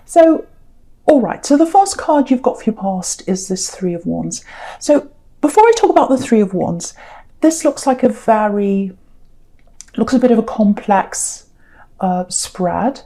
So, all right, so the first card you've got for your past is this Three of Wands. So before I talk about the Three of Wands, this looks like looks a bit of a complex spread.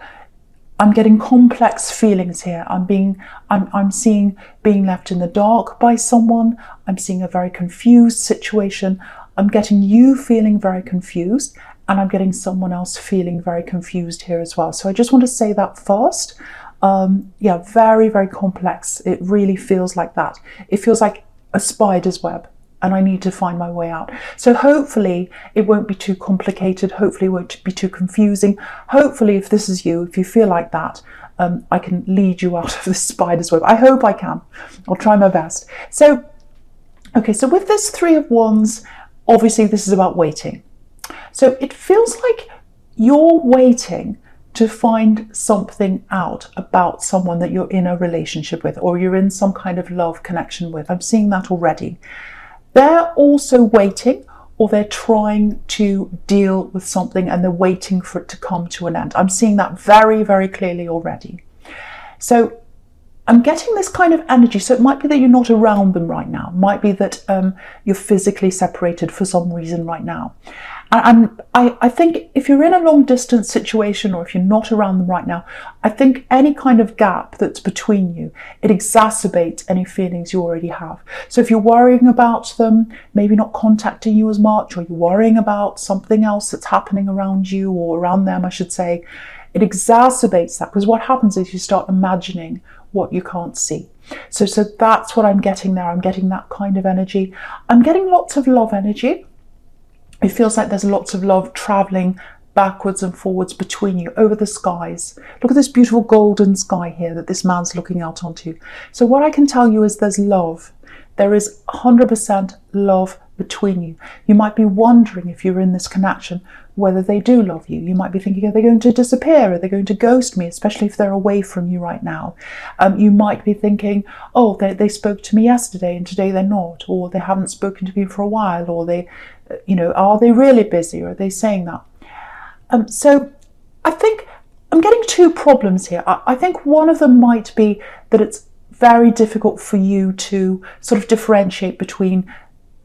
I'm getting complex feelings here. I'm seeing being left in the dark by someone. I'm seeing a very confused situation. I'm getting you feeling very confused, and I'm getting someone else feeling very confused here as well. So I just want to say that first. Yeah, very, very complex. It really feels like that. It feels like a spider's web, and I need to find my way out. So hopefully it won't be too complicated. Hopefully it won't be too confusing. Hopefully, if this is you, if you feel like that, I can lead you out of this spider's web. I hope I can. I'll try my best. So, okay, so with this Three of Wands, obviously this is about waiting. So it feels like you're waiting to find something out about someone that you're in a relationship with, or you're in some kind of love connection with. I'm seeing that already. They're also waiting, or they're trying to deal with something and they're waiting for it to come to an end. I'm seeing that very, very clearly already. So I'm getting this kind of energy. So it might be that you're not around them right now. It might be that you're physically separated for some reason right now. And I think if you're in a long distance situation, or if you're not around them right now, I think any kind of gap that's between you, it exacerbates any feelings you already have. So if you're worrying about them, maybe not contacting you as much, or you're worrying about something else that's happening around you, or around them, I should say, it exacerbates that, because what happens is you start imagining what you can't see. So that's what I'm getting there. I'm getting that kind of energy. I'm getting lots of love energy. It feels like there's lots of love traveling backwards and forwards between you over the skies. Look at this beautiful golden sky here that this man's looking out onto. So what I can tell you is there's love. There is 100% love between you. You might be wondering, if you're in this connection, whether they do love you. You might be thinking, are they going to disappear? Are they going to ghost me? Especially if they're away from you right now. You might be thinking, oh, they spoke to me yesterday and today they're not, or they haven't spoken to me for a while, or they, are they really busy? Or are they saying that? So I think I'm getting two problems here. I think one of them might be that it's very difficult for you to sort of differentiate between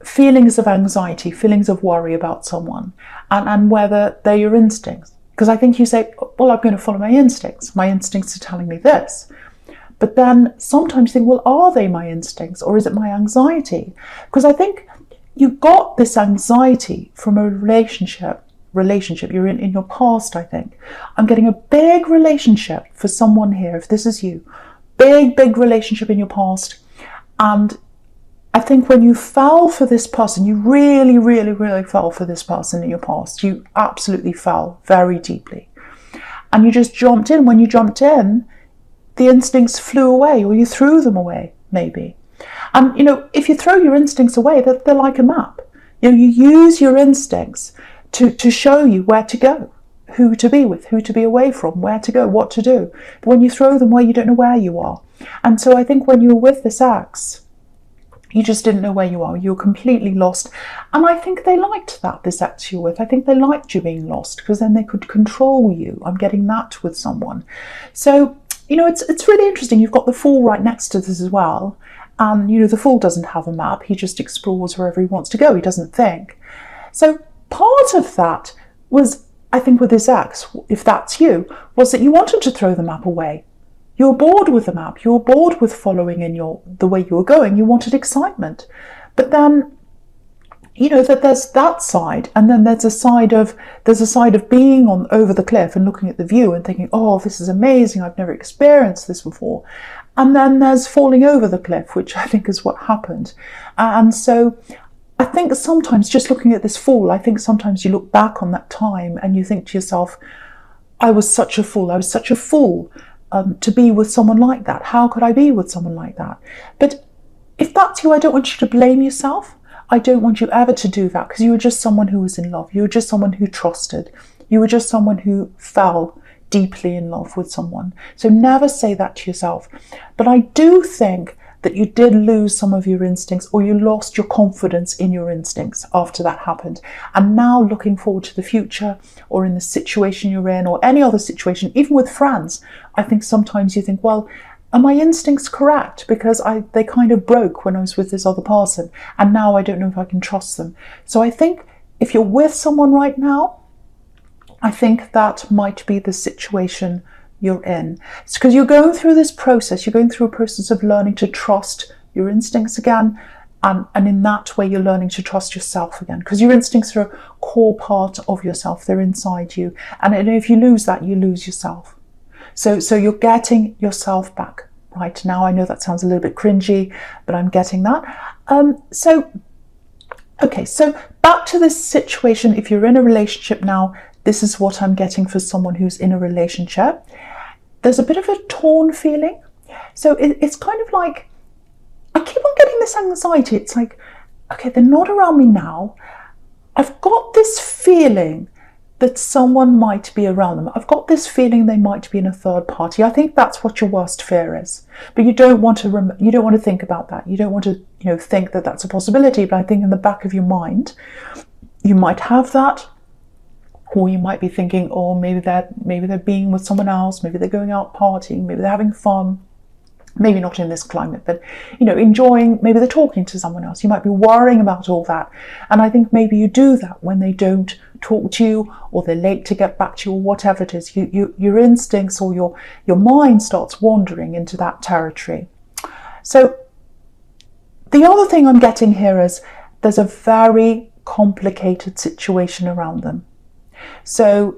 feelings of anxiety, feelings of worry about someone, and whether they're your instincts. Because I think you say, well, I'm going to follow my instincts. My instincts are telling me this. But then sometimes you think, well, are they my instincts, or is it my anxiety? Because I think you got this anxiety from a relationship you're in your past, I think. I'm getting a big relationship for someone here, if this is you. Big relationship in your past. And I think when you fell for this person, you really fell for this person in your past. You absolutely fell very deeply. And you just jumped in. When you jumped in, the instincts flew away, or you threw them away, maybe. And, if you throw your instincts away, they're like a map. You use your instincts to show you where to go, who to be with, who to be away from, where to go, what to do. But when you throw them away, you don't know where you are. And so I think when you were with this ex, you just didn't know where you are. You were completely lost. And I think they liked that, this ex you're with. I think they liked you being lost, because then they could control you. I'm getting that with someone. So, it's really interesting. You've got the Fool right next to this as well. And, the Fool doesn't have a map. He just explores wherever he wants to go. He doesn't think. So part of that was, I think, with this ex, if that's you, was that you wanted to throw the map away. You were bored with the map. You were bored with following in the way you were going. You wanted excitement. But then, that there's that side, and then there's a side of being over the cliff and looking at the view and thinking, oh, this is amazing. I've never experienced this before. And then there's falling over the cliff, which I think is what happened. And so I think sometimes, just looking at this Fool, I think sometimes you look back on that time and you think to yourself, I was such a fool. I was such a fool to be with someone like that. How could I be with someone like that? But if that's you, I don't want you to blame yourself. I don't want you ever to do that, because you were just someone who was in love. You were just someone who trusted. You were just someone who fell deeply in love with someone. So never say that to yourself. But I do think that you did lose some of your instincts, or you lost your confidence in your instincts after that happened. And now looking forward to the future, or in the situation you're in, or any other situation, even with friends, I think sometimes you think, well, are my instincts correct? Because they kind of broke when I was with this other person, and now I don't know if I can trust them. So I think if you're with someone right now, I think that might be the situation you're in. It's because you're going through this process. You're going through a process of learning to trust your instincts again. And in that way, you're learning to trust yourself again, because your instincts are a core part of yourself. They're inside you. And if you lose that, you lose yourself. So you're getting yourself back right now. I know that sounds a little bit cringy, but I'm getting that. Okay, so back to this situation. If you're in a relationship now, this is what I'm getting for someone who's in a relationship. There's a bit of a torn feeling. So it's kind of like, I keep on getting this anxiety. It's like, okay, they're not around me now. I've got this feeling that someone might be around them. I've got this feeling they might be in a third party. I think that's what your worst fear is. But you don't want to think about that. You don't want to think that that's a possibility. But I think in the back of your mind, you might have that. Or you might be thinking, oh, maybe they're being with someone else, maybe they're going out partying, maybe they're having fun, maybe not in this climate, but enjoying, maybe they're talking to someone else. You might be worrying about all that. And I think maybe you do that when they don't talk to you, or they're late to get back to you, or whatever it is. Your instincts or your mind starts wandering into that territory. So the other thing I'm getting here is there's a very complicated situation around them. So,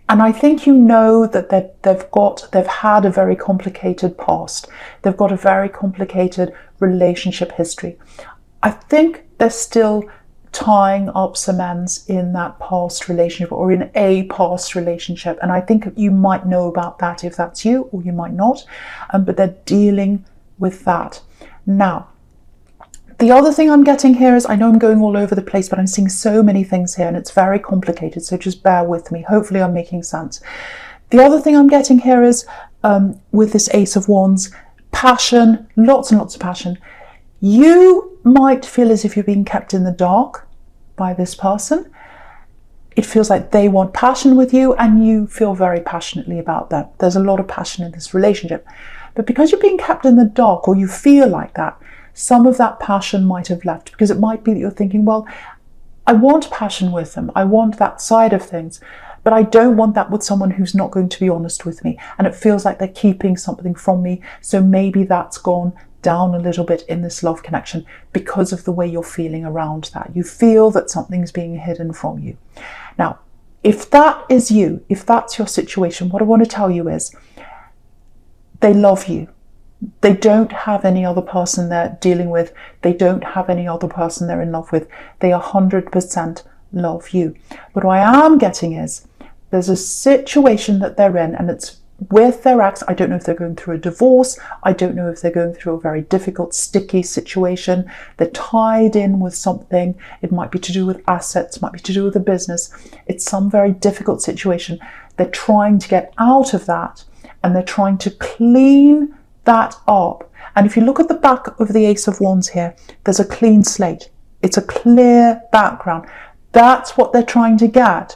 and I think that they've had a very complicated past. They've got a very complicated relationship history. I think they're still tying up some ends in that past relationship, or in a past relationship. And I think you might know about that if that's you, or you might not. But they're dealing with that. Now, the other thing I'm getting here is, I know I'm going all over the place, but I'm seeing so many things here and it's very complicated. So just bear with me. Hopefully I'm making sense. The other thing I'm getting here is, with this Ace of Wands, passion, lots and lots of passion. You might feel as if you're being kept in the dark by this person. It feels like they want passion with you and you feel very passionately about that. There's a lot of passion in this relationship. But because you're being kept in the dark, or you feel like that, some of that passion might have left, because it might be that you're thinking, well, I want passion with them. I want that side of things, but I don't want that with someone who's not going to be honest with me. And it feels like they're keeping something from me. So maybe that's gone down a little bit in this love connection because of the way you're feeling around that. You feel that something's being hidden from you. Now, if that is you, if that's your situation, what I want to tell you is, they love you. They don't have any other person they're dealing with. They don't have any other person they're in love with. They 100% love you. But what I am getting is, there's a situation that they're in, and it's with their ex. I don't know if they're going through a divorce. I don't know if they're going through a very difficult, sticky situation. They're tied in with something. It might be to do with assets, might be to do with a business. It's some very difficult situation. They're trying to get out of that, and they're trying to clean that up. And if you look at the back of the Ace of Wands here, there's a clean slate. It's a clear background. That's what they're trying to get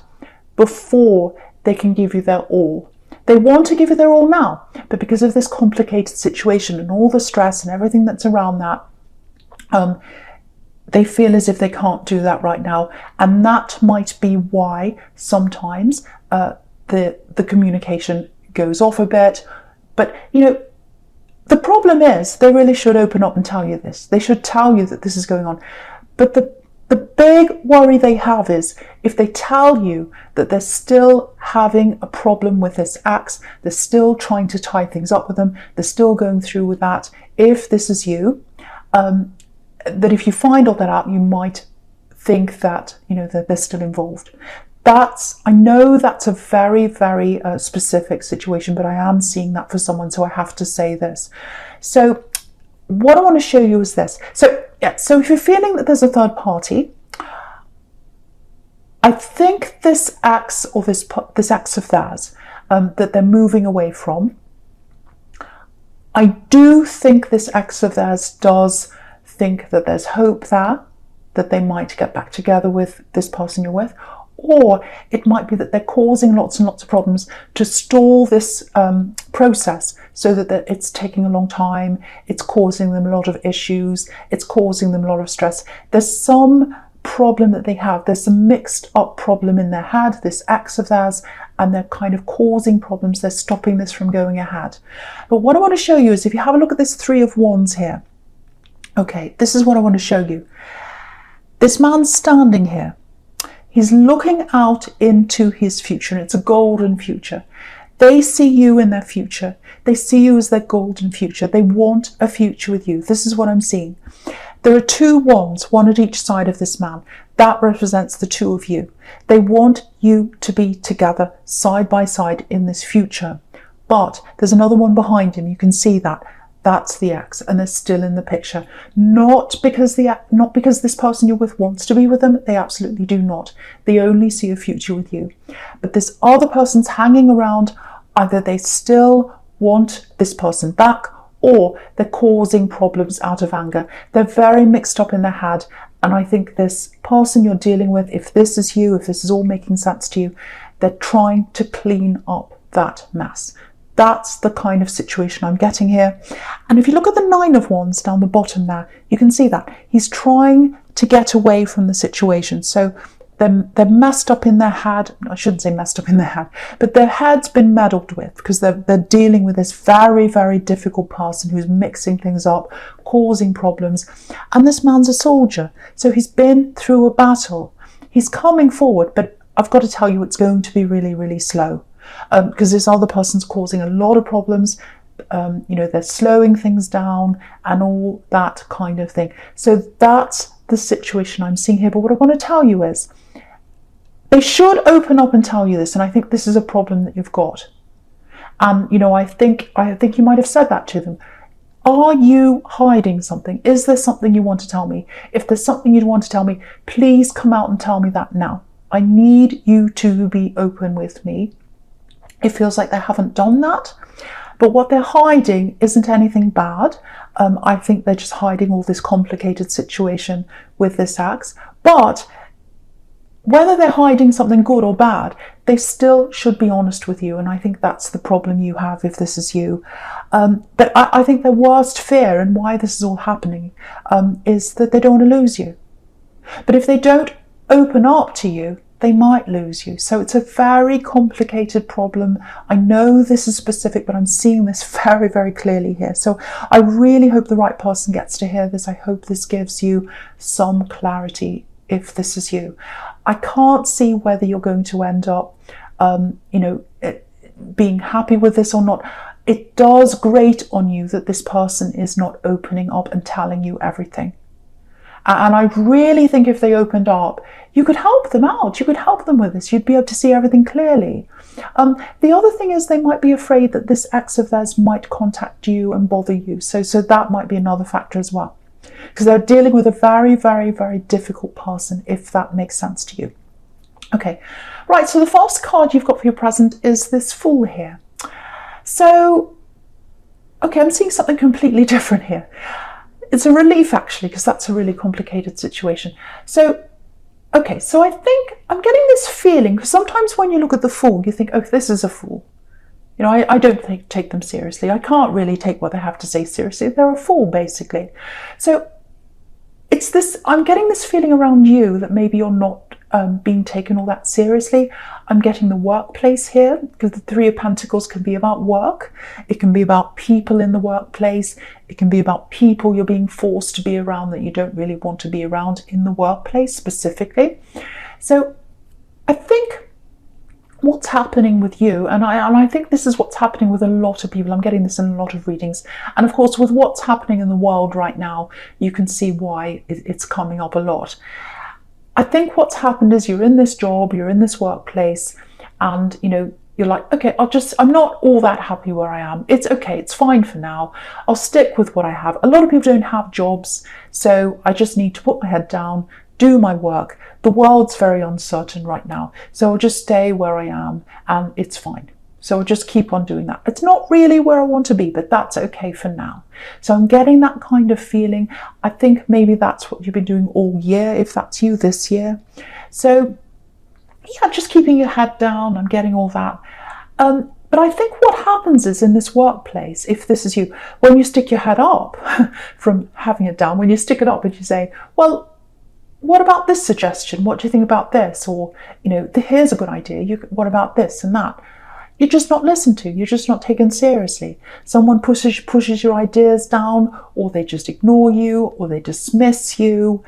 before they can give you their all. They want to give you their all now, but because of this complicated situation and all the stress and everything that's around that, they feel as if they can't do that right now. And that might be why sometimes the communication goes off a bit. But the problem is, they really should open up and tell you this. They should tell you that this is going on. But the big worry they have is, if they tell you that they're still having a problem with this ex, they're still trying to tie things up with them, they're still going through with that. If this is you, that if you find all that out, you might think that, that they're still involved. I know that's a very, very specific situation, but I am seeing that for someone, so I have to say this. So what I want to show you is this. So if you're feeling that there's a third party, I think this ex, or this ex of theirs, that they're moving away from, I do think this ex of theirs does think that there's hope there, that they might get back together with this person you're with, or it might be that they're causing lots and lots of problems to stall this process, so that it's taking a long time, it's causing them a lot of issues, it's causing them a lot of stress. There's some problem that they have, there's some mixed up problem in their head, this ex of theirs, and they're kind of causing problems, they're stopping this from going ahead. But what I want to show you is, if you have a look at this Three of Wands here, okay, this is what I want to show you. This man's standing here. He's looking out into his future, and it's a golden future. They see you in their future. They see you as their golden future. They want a future with you. This is what I'm seeing. There are two wands, one at each side of this man. That represents the two of you. They want you to be together side by side in this future. But there's another one behind him. You can see that. That's the ex, and they're still in the picture. Not because this person you're with wants to be with them. They absolutely do not. They only see a future with you. But this other person's hanging around. Either they still want this person back, or they're causing problems out of anger. They're very mixed up in their head. And I think this person you're dealing with, if this is you, if this is all making sense to you, they're trying to clean up that mess. That's the kind of situation I'm getting here. And if you look at the Nine of Wands down the bottom there, you can see that he's trying to get away from the situation. So they're messed up in their head. I shouldn't say messed up in their head, but their head's been meddled with, because they're dealing with this very, very difficult person who's mixing things up, causing problems. And this man's a soldier. So he's been through a battle. He's coming forward, but I've got to tell you, it's going to be really, really slow. Because this other person's causing a lot of problems. They're slowing things down and all that kind of thing. So that's the situation I'm seeing here. But what I want to tell you is, they should open up and tell you this, and I think this is a problem that you've got. And I think you might have said that to them. Are you hiding something? Is there something you want to tell me? If there's something you want to tell me, please come out and tell me that now. I need you to be open with me. It feels like they haven't done that, but what they're hiding isn't anything bad. I think they're just hiding all this complicated situation with this ex. But whether they're hiding something good or bad, they still should be honest with you. And I think that's the problem you have if this is you. But I think their worst fear, and why this is all happening, is that they don't want to lose you. But if they don't open up to you, they might lose you. So it's a very complicated problem. I know this is specific, but I'm seeing this very, very clearly here. So I really hope the right person gets to hear this. I hope this gives you some clarity if this is you. I can't see whether you're going to end up, being happy with this or not. It does grate on you that this person is not opening up and telling you everything. And I really think if they opened up, you could help them out. You could help them with this. You'd be able to see everything clearly. The other thing is, they might be afraid that this ex of theirs might contact you and bother you. So that might be another factor as well, because they're dealing with a very, very, very difficult person, if that makes sense to you. Okay, right. So the first card you've got for your present is this Fool here. So, okay, I'm seeing something completely different here. It's a relief, actually, because that's a really complicated situation. So, okay, so I think I'm getting this feeling, because sometimes when you look at the Fool, you think, oh, this is a fool. I don't take them seriously. I can't really take what they have to say seriously. They're a fool, basically. So it's this, I'm getting this feeling around you that maybe you're not being taken all that seriously. I'm getting the workplace here, because the Three of Pentacles can be about work. It can be about people in the workplace. It can be about people you're being forced to be around that you don't really want to be around in the workplace specifically. So I think what's happening with you, and I think this is what's happening with a lot of people. I'm getting this in a lot of readings. And of course, with what's happening in the world right now, you can see why it's coming up a lot. I think what's happened is, you're in this job, you're in this workplace, and you're like, okay, I'm not all that happy where I am. It's okay, it's fine for now. I'll stick with what I have. A lot of people don't have jobs, so I just need to put my head down, do my work. The world's very uncertain right now, so I'll just stay where I am and it's fine. So I'll just keep on doing that. It's not really where I want to be, but that's okay for now. So I'm getting that kind of feeling. I think maybe that's what you've been doing all year, if that's you this year. So yeah, just keeping your head down. I'm getting all that. But I think what happens is in this workplace, if this is you, when you stick your head up from having it down, when you stick it up and you say, well, what about this suggestion? What do you think about this? Or, here's a good idea. What about this and that? You're just not listened to. You're just not taken seriously. Someone pushes your ideas down, or they just ignore you, or they dismiss you.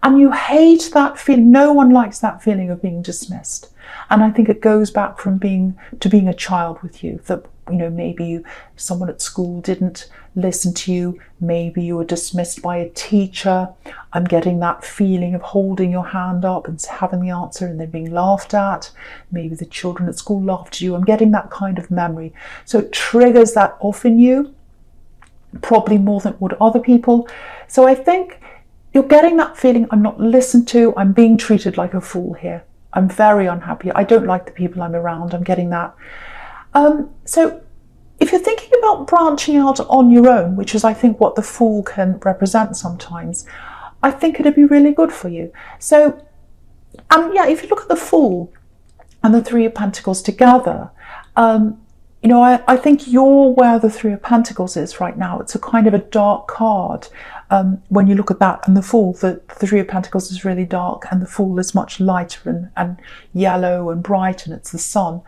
And you hate that feeling. No one likes that feeling of being dismissed. And I think it goes back from being a child with you, that, maybe someone at school didn't listen to you. Maybe you were dismissed by a teacher. I'm getting that feeling of holding your hand up and having the answer and then being laughed at. Maybe the children at school laughed at you. I'm getting that kind of memory. So it triggers that off in you, probably more than it would other people. So I think you're getting that feeling, I'm not listened to, I'm being treated like a fool here. I'm very unhappy. I don't like the people I'm around. I'm getting that. So if you're thinking about branching out on your own, which is I think what the Fool can represent sometimes, I think it'd be really good for you. So, if you look at the Fool and the Three of Pentacles together, I think you're where the Three of Pentacles is right now. It's a kind of a dark card. When you look at that and the Fool, the Three of Pentacles is really dark and the Fool is much lighter and yellow and bright, and it's the sun.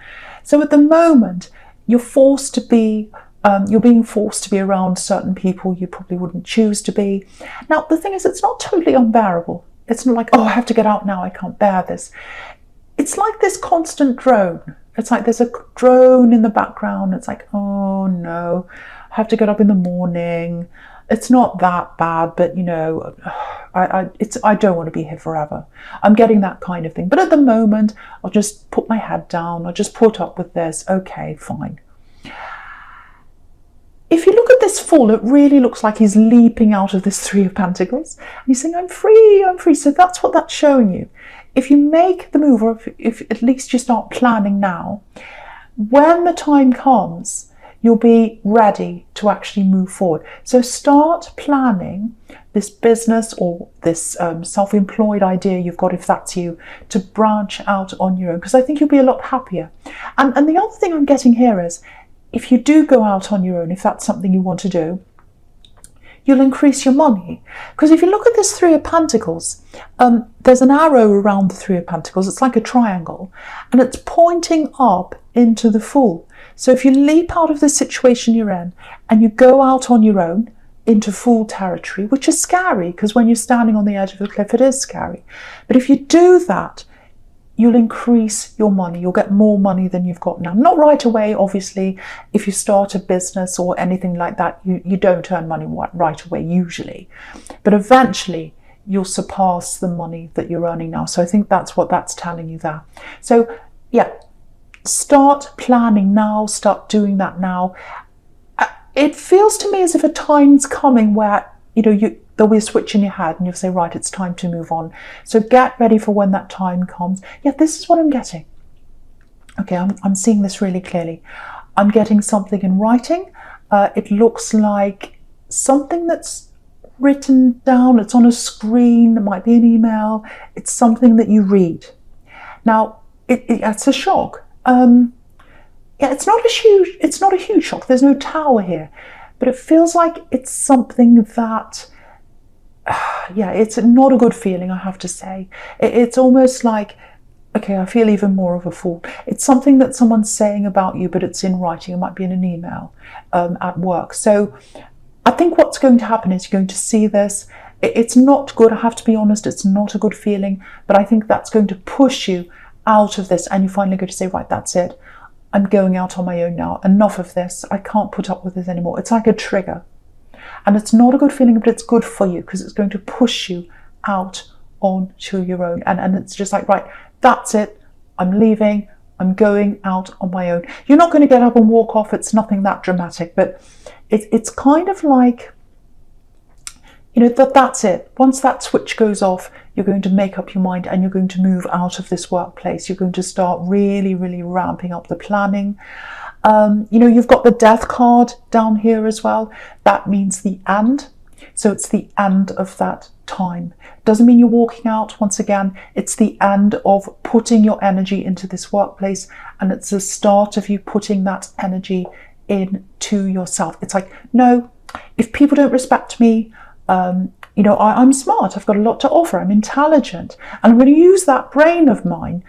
So at the moment, you're being forced to be around certain people you probably wouldn't choose to be. Now, the thing is, it's not totally unbearable. It's not like, oh, I have to get out now, I can't bear this. It's like this constant drone. It's like there's a drone in the background. It's like, oh no, I have to get up in the morning. It's not that bad, but I don't want to be here forever. I'm getting that kind of thing. But at the moment, I'll just put my head down. I'll just put up with this. Okay, fine. If you look at this Fool, it really looks like he's leaping out of this Three of Pentacles. And he's saying, I'm free, I'm free. So that's what that's showing you. If you make the move, or if at least you start planning now, when the time comes, you'll be ready to actually move forward. So start planning this business or this self-employed idea you've got, if that's you, to branch out on your own, because I think you'll be a lot happier. And the other thing I'm getting here is, if you do go out on your own, if that's something you want to do, you'll increase your money. Because if you look at this Three of Pentacles, there's an arrow around the Three of Pentacles. It's like a triangle, and it's pointing up into the Fool. So if you leap out of the situation you're in and you go out on your own into Fool territory, which is scary, because when you're standing on the edge of a cliff, it is scary. But if you do that, you'll increase your money. You'll get more money than you've got now. Not right away, obviously. If you start a business or anything like that, you don't earn money right away usually. But eventually, you'll surpass the money that you're earning now. So I think that's what that's telling you there. So yeah, start planning now. Start doing that now. It feels to me as if a time's coming where, there'll be a switch in your head and you'll say, right, it's time to move on. So get ready for when that time comes. Yeah, this is what I'm getting. Okay, I'm seeing this really clearly. I'm getting something in writing. It looks like something that's written down. It's on a screen. It might be an email. It's something that you read. Now, it's a shock. It's not a huge shock. There's no tower here. But it feels like it's something that, it's not a good feeling, I have to say. It's almost like, okay, I feel even more of a fool. It's something that someone's saying about you, but it's in writing. It might be in an email at work. So I think what's going to happen is you're going to see this. It's not good, I have to be honest. It's not a good feeling, but I think that's going to push you out of this, and you're finally going to say, right, that's it. I'm going out on my own now. Enough of this. I can't put up with this anymore. It's like a trigger. And it's not a good feeling, but it's good for you because it's going to push you out onto your own. And it's just like, right, that's it. I'm leaving. I'm going out on my own. You're not going to get up and walk off. It's nothing that dramatic, but it's kind of like, that's it. Once that switch goes off, you're going to make up your mind and you're going to move out of this workplace. You're going to start really, really ramping up the planning. You know, you've got the death card down here as well. That means the end. So it's the end of that time. Doesn't mean you're walking out. Once again, it's the end of putting your energy into this workplace, and it's the start of you putting that energy into yourself. It's like, no, if people don't respect me, you know, I'm smart, I've got a lot to offer, I'm intelligent, and I'm going to use that brain of mine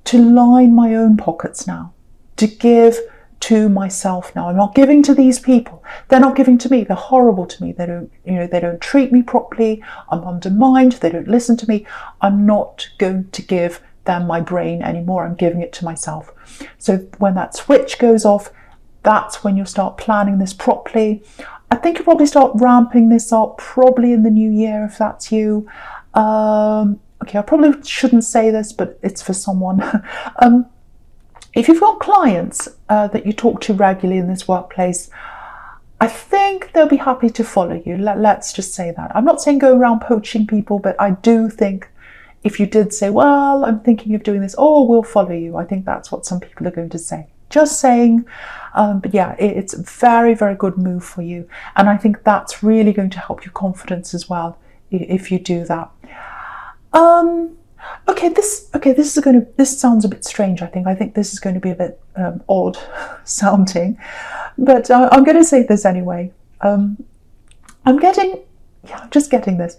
to line my own pockets now, to give to myself now. I'm not giving to these people. They're not giving to me. They're horrible to me. They don't, you know, they don't treat me properly. I'm undermined. They don't listen to me. I'm not going to give them my brain anymore. I'm giving it to myself. So when that switch goes off, that's when you'll start planning this properly. I think you'll probably start ramping this up probably in the new year if that's you. Okay, I probably shouldn't say this, but it's for someone. If you've got clients that you talk to regularly in this workplace, I think they'll be happy to follow you. Let's just say that. I'm not saying go around poaching people, but I do think if you did say, well, I'm thinking of doing this, oh, we'll follow you. I think that's what some people are going to say. Just saying. But yeah, it's a very, very good move for you. And I think that's really going to help your confidence as well if you do that. This sounds a bit strange. I think this is going to be a bit odd sounding, but I'm going to say this anyway. I'm just getting this.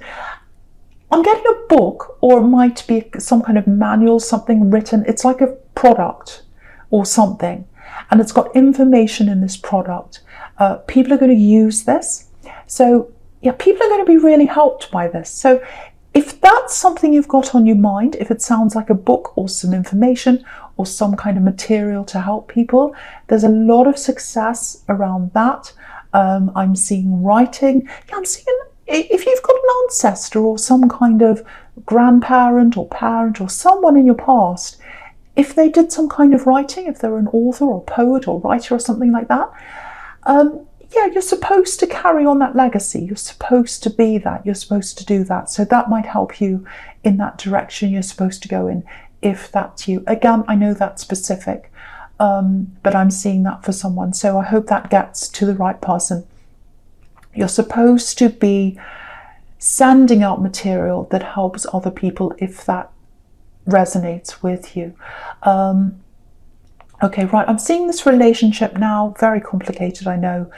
I'm getting a book, or it might be some kind of manual, something written. It's like a product or something, and it's got information in this product. People are going to use this. So yeah, people are going to be really helped by this. So if that's something you've got on your mind, if it sounds like a book or some information or some kind of material to help people, there's a lot of success around that. I'm seeing writing. Yeah, I'm seeing if you've got an ancestor or some kind of grandparent or parent or someone in your past, if they did some kind of writing, if they were an author or poet or writer or something like that, yeah, you're supposed to carry on that legacy. You're supposed to be that. You're supposed to do that. So that might help you in that direction you're supposed to go in, if that's you. Again, I know that's specific, but I'm seeing that for someone. So I hope that gets to the right person. You're supposed to be sending out material that helps other people if that resonates with you. Okay, right, I'm seeing this relationship now, very complicated, I know.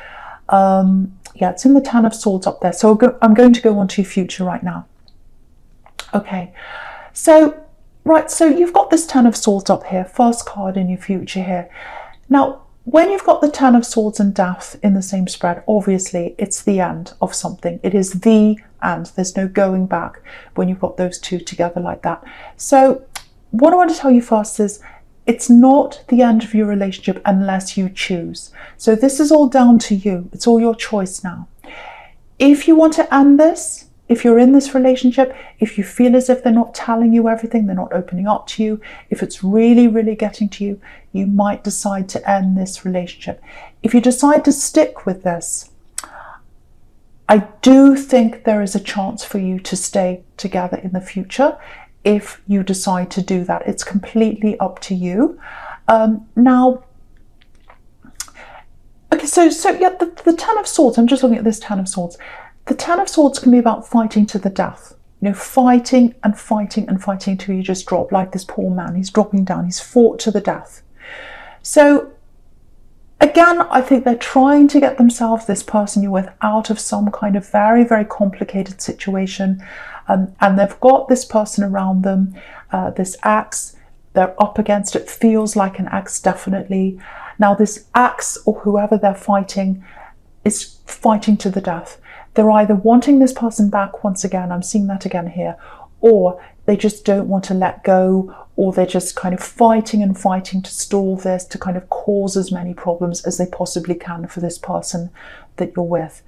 Yeah, it's in the Ten of Swords up there. So I'm going to go on to your future right now. Okay, so, right, so you've got this Ten of Swords up here, first card in your future here. Now, when you've got the Ten of Swords and Death in the same spread, obviously it's the end of something. It is the end. There's no going back when you've got those two together like that. So what I want to tell you first is, it's not the end of your relationship unless you choose. So this is all down to you. It's all your choice now. If you want to end this, if you're in this relationship, if you feel as if they're not telling you everything, they're not opening up to you, if it's really, really getting to you, you might decide to end this relationship. If you decide to stick with this, I do think there is a chance for you to stay together in the future. If you decide to do that, it's completely up to you. Now, okay, so yeah, the Ten of Swords, I'm just looking at this Ten of Swords. The Ten of Swords can be about fighting to the death. You know, fighting and fighting and fighting till you just drop, like this poor man. He's dropping down. He's fought to the death. So again, I think they're trying to get themselves, this person you're with, out of some kind of very, very complicated situation. And they've got this person around them, this axe, they're up against it, feels like an axe, definitely. Now this axe, or whoever they're fighting, is fighting to the death. They're either wanting this person back, once again, I'm seeing that again here, or they just don't want to let go, or they're just kind of fighting and fighting to stall this, to kind of cause as many problems as they possibly can for this person that you're with.